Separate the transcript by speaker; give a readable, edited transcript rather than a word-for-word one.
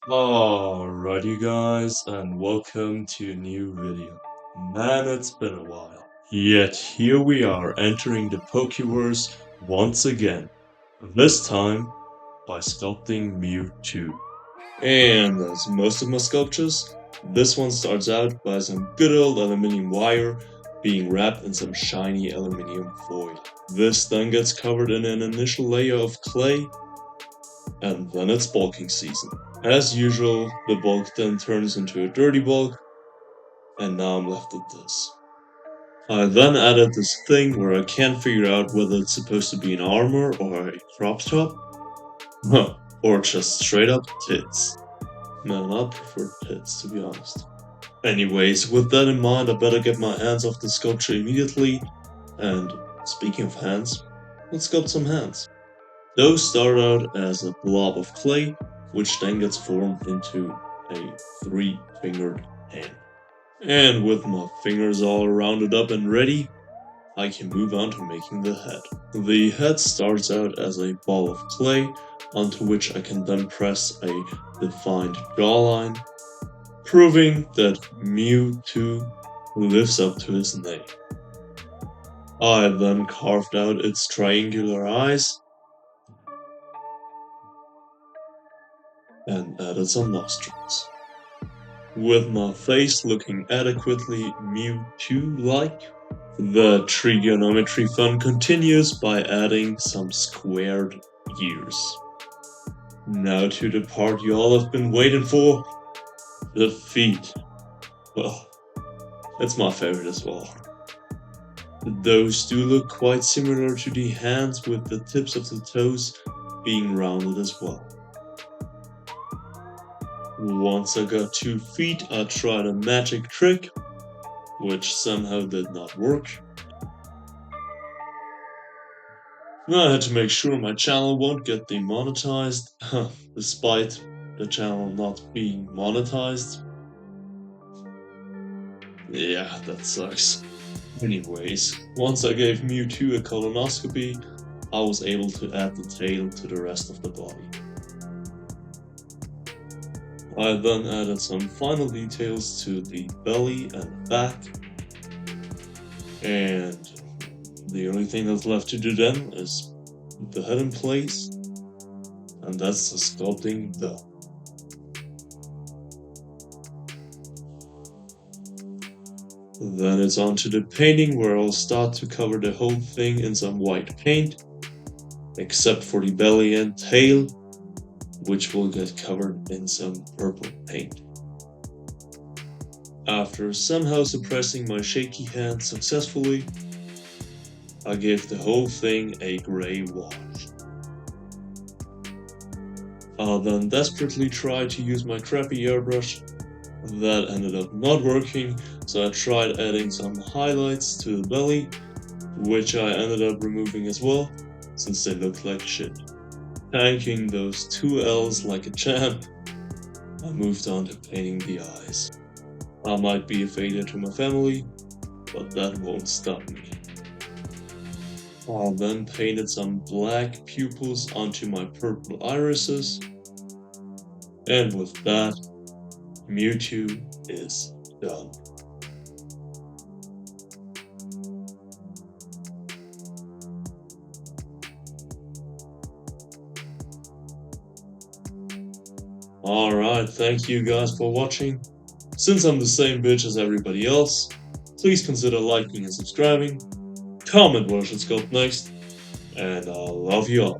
Speaker 1: Alright you guys, and welcome to a new video. Man, it's been a while. Yet here we are entering the Pokeverse once again. This time by sculpting Mewtwo. And as most of my sculptures, this one starts out by some good old aluminium wire being wrapped in some shiny aluminium foil. This then gets covered in an initial layer of clay, and then it's bulking season. As usual, the bulk then turns into a dirty bulk, and now I'm left with this. I then added this thing where I can't figure out whether it's supposed to be an armor or a crop top, or just straight up tits. Man, I prefer tits, to be honest. Anyways, with that in mind, I better get my hands off the sculpture immediately, and speaking of hands, let's sculpt some hands. Those start out as a blob of clay, which then gets formed into a 3-fingered hand. And with my fingers all rounded up and ready, I can move on to making the head. The head starts out as a ball of clay, onto which I can then press a defined jawline, proving that Mewtwo lives up to his name. I then carved out its triangular eyes, and added some nostrils. With my face looking adequately Mewtwo-like, the trigonometry fun continues by adding some squared ears. Now to the part you all have been waiting for, the feet. Well, it's my favorite as well. Those do look quite similar to the hands, with the tips of the toes being rounded as well. Once I got 2 feet, I tried a magic trick, which somehow did not work. I had to make sure my channel won't get demonetized, despite the channel not being monetized. Yeah, that sucks. Anyways, once I gave Mewtwo a colonoscopy, I was able to add the tail to the rest of the body. I then added some final details to the belly and back, and the only thing that's left to do then is put the head in place, and that's the sculpting done. Then it's on to the painting, where I'll start to cover the whole thing in some white paint, except for the belly and tail, which will get covered in some purple paint. After somehow suppressing my shaky hand successfully, I gave the whole thing a grey wash. I then desperately tried to use my crappy airbrush. That ended up not working, so I tried adding some highlights to the belly, which I ended up removing as well, since they looked like shit. Tanking those 2 L's like a champ, I moved on to painting the eyes. I might be a failure to my family, but that won't stop me. I then painted some black pupils onto my purple irises, and with that, Mewtwo is done. Alright, thank you guys for watching. Since I'm the same bitch as everybody else, please consider liking and subscribing, comment what I should sculpt next, and I love you all.